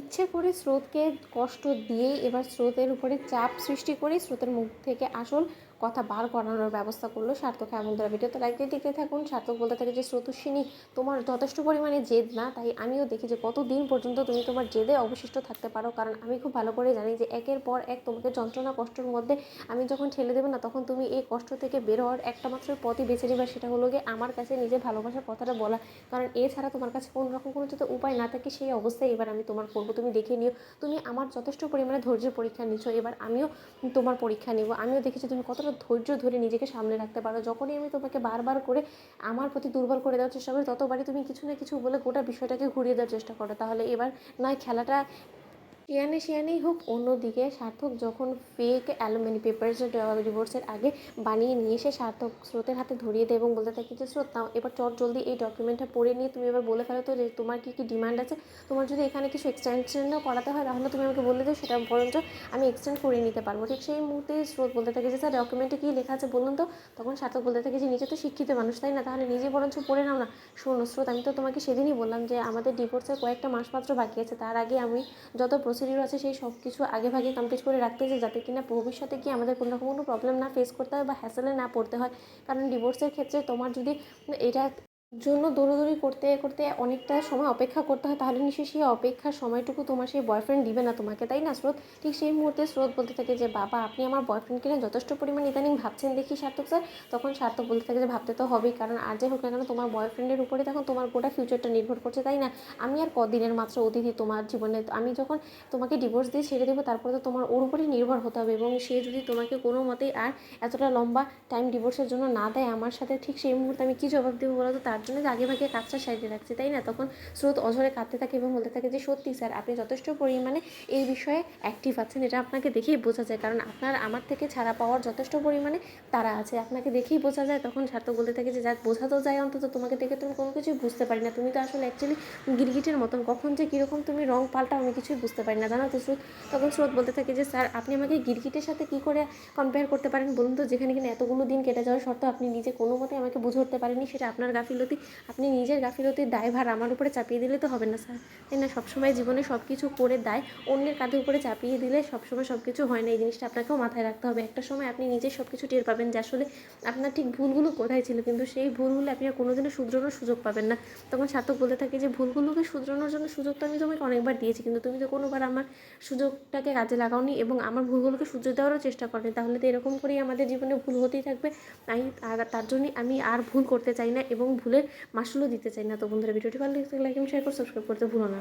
ইচ্ছে করে স্রোতকে কষ্ট দিয়েই এবার স্রোতের উপরে চাপ সৃষ্টি করে স্রোতের মুখ থেকে আসল কথা বার করানোর ব্যবস্থা করলো সার্থক। হ্যাঁ বন্ধুরা, ভিডিওতে লাইক দিয়ে দেখতে থাকুন। সার্থক বলতে থাকে যে স্রোতস্বিনী, তোমার যথেষ্ট পরিমাণে জেদ না, তাই আমিও দেখি যে কতদিন পর্যন্ত তুমি তোমার জেদে অবশিষ্ট থাকতে পারো, কারণ আমি খুব ভালো করে জানি যে একের পর এক তোমাকে যন্ত্রণা কষ্টের মধ্যে আমি যখন ঠেলে দেবো না, তখন তুমি এই কষ্ট থেকে বের হওয়ার একটা মাত্র পথই বেছে নেবে, সেটা হলো গিয়ে আমার কাছে নিজের ভালোবাসার কথাটা বলা। কারণ এছাড়া তোমার কাছে কোনো রকম কোনো যদি উপায় না থাকে, সেই অবস্থায় এবার আমি তোমার করবো। তুমি দেখে নিও, তুমি আমার যথেষ্ট পরিমাণে ধৈর্যের পরীক্ষা নিচ্ছ, এবার আমিও তোমার পরীক্ষা নেব। আমিও দেখেছি তুমি কতটা ধৈর্য ধরে নিজেকে সামলে রাখতে পারো। যখনই আমি তোমাকে বারবার করে আমার প্রতি দুর্বল করে দেওয়ার চেষ্টা করি, ততবারই তুমি কিছু না কিছু বলে গোটা বিষয়টাকে ঘুরিয়ে দেওয়ার চেষ্টা করো। তাহলে এবার নয় খেলাটা শিয়ানেই হোক। অন্যদিকে সার্থক যখন ফেক অ্যালুমিনি পেপারস ডিভোর্সের আগে বানিয়ে নিয়ে এসে সার্থক স্রোতের হাতে ধরিয়ে দেয় এবং বলতে থাকে যে স্রোত নাও, এবার চট জলদি এই ডকুমেন্টটা পড়ে নিয়ে তুমি এবার বলে ফেলো তো যে তোমার কী কী ডিমান্ড আছে। তোমার যদি এখানে কিছু এক্সটেনশনও করাতে হয়, তাহলে তুমি আমাকে বলে দিও, সেটা বরঞ্চ আমি এক্সটেন্ড করে নিতে পারবো। ঠিক সেই মুহূর্তে স্রোত বলতে থাকে যে স্যার ডকুমেন্টে কী লেখা আছে বলুন তো। তখন সার্থক বলতে থাকে যে নিজে তো শিক্ষিত মানুষ, তাই না, তাহলে নিজে বরঞ্চ পড়ে নাও না। শোনো স্রোত, আমি তো তোমাকে সেদিনই বললাম যে আমাদের ডিভোর্সের কয়েকটা মাস মাত্র বাকি আছে, তার আগে আমি যত প্রসিডিউর আছে সেই সব কিছু আগে ভাগে কমপ্লিট করে রাখতে চাই, যাতে কিনা ভবিষ্যতে কি আমাদের কোনো রকম কোনো প্রবলেম না ফেস করতে হয় বা হ্যাসেলে না পড়তে হয়। কারণ ডিভোর্সের ক্ষেত্রে তোমার যদি এটা জন্য দৌড়োদৌড়ি করতে করতে অনেকটা সময় অপেক্ষা করতে হয়, তাহলে নিশ্চয়ই সেই অপেক্ষার সময়টুকু তোমার সেই বয়ফ্রেন্ড দিবে না তোমাকে, তাই না স্রোত। ঠিক সেই মুহূর্তে স্রোত বলতে থাকে যে বাবা, আপনি আমার বয়ফ্রেন্ডকে নিয়ে যথেষ্ট পরিমাণ ইদানিং ভাবছেন দেখি সার্থক স্যার। তখন সার্থক বলতে থাকে যে ভাবতে তো হবেই, কারণ আর যাই হোক না কেন তোমার বয়ফ্রেন্ডের উপরে তখন তোমার গোটা ফিউচারটা নির্ভর করছে, তাই না। আমি আর কদিনের মাত্র অতিথি তোমার জীবনে, আমি যখন তোমাকে ডিভোর্স দিয়ে ছেড়ে দেবো, তারপরে তো তোমার ওর উপরেই নির্ভর হতে হবে, এবং সে যদি তোমাকে কোনো মতেই আর এতটা লম্বা টাইম ডিভোর্সের জন্য না দেয় আমার সাথে, ঠিক সেই মুহূর্তে আমি কী জবাব দেবো বলো তো। তার জন্য যে আগে ভাগে কাজটা সাইডে রাখছি, তাই না। তখন স্রোত অঝরে কাঁদতে থাকে এবং বলতে থাকে যে সত্যি স্যার, আপনি যথেষ্ট পরিমাণে এই বিষয়ে অ্যাক্টিভ আছেন, এটা আপনাকে দেখেই বোঝা যায়, কারণ আপনার আমার থেকে ছাড়া পাওয়ার যথেষ্ট পরিমাণে তারা আছে, আপনাকে দেখেই বোঝা যায়। তখন সার্থক বলতে থাকে যে যাক, বোঝা তো যায় অন্তত, তোমাকে দেখে তুমি কোনো কিছুই বুঝতে পারি না, তুমি তো আসলে অ্যাকচুয়ালি গিরগিটের মতন, কখন যে কীরকম তুমি রং পাল্টাও আমি কিছুই বুঝতে পারি না, জানো তো স্রোত। তখন স্রোত বলতে থাকে যে স্যার, আপনি আমাকে গিরগিটের সাথে কী করে কম্পেয়ার করতে পারেন বলুন তো, যেখানে কিনা এতগুলো দিন কেটে যাওয়ার সত্ত্বেও আপনি নিজে কোনো মতে আমাকে বুঝে উঠতে পারেননি, সেটা আপনার গাফিলতি। আপনি নিজের গাফিলতির দায়ভার আমার উপরে চাপিয়ে দিলে তো হবে না স্যার, তাই না। সবসময় জীবনে সব কিছু করে দায় অন্যের কাঁধের উপরে চাপিয়ে দিলে সবসময় সব কিছু হয় না, এই জিনিসটা আপনাকেও মাথায় রাখতে হবে। একটা সময় আপনি নিজে সব কিছু টের পাবেন যে আসলে আপনার ঠিক ভুলগুলো কোথায় ছিল, কিন্তু সেই ভুলগুলো আপনি আর কোনোদিনও শুধরানোর সুযোগ পাবেন না। তখন সার্থক বলতে থাকে যে ভুলগুলোকে শুধরানোর জন্য সুযোগ তো আমি তোমাকে অনেকবার দিয়েছি, কিন্তু তুমি তো কোনোবার আমার সুযোগটাকে কাজে লাগাওনি এবং আমার ভুলগুলোকে শুধরে দেওয়ারও চেষ্টা করেনি। তাহলে তো এরকম করেই আমাদের জীবনে ভুল হতেই থাকবে। আর তার জন্যই আমি আর ভুল করতে চাই না এবং ভুলের মাসুলও দিতে চাই না। তো বন্ধুরা, ভিডিওটি ভালো লাগলে লাইক এবং শেয়ার করে সাবস্ক্রাইব করতে ভুলো না।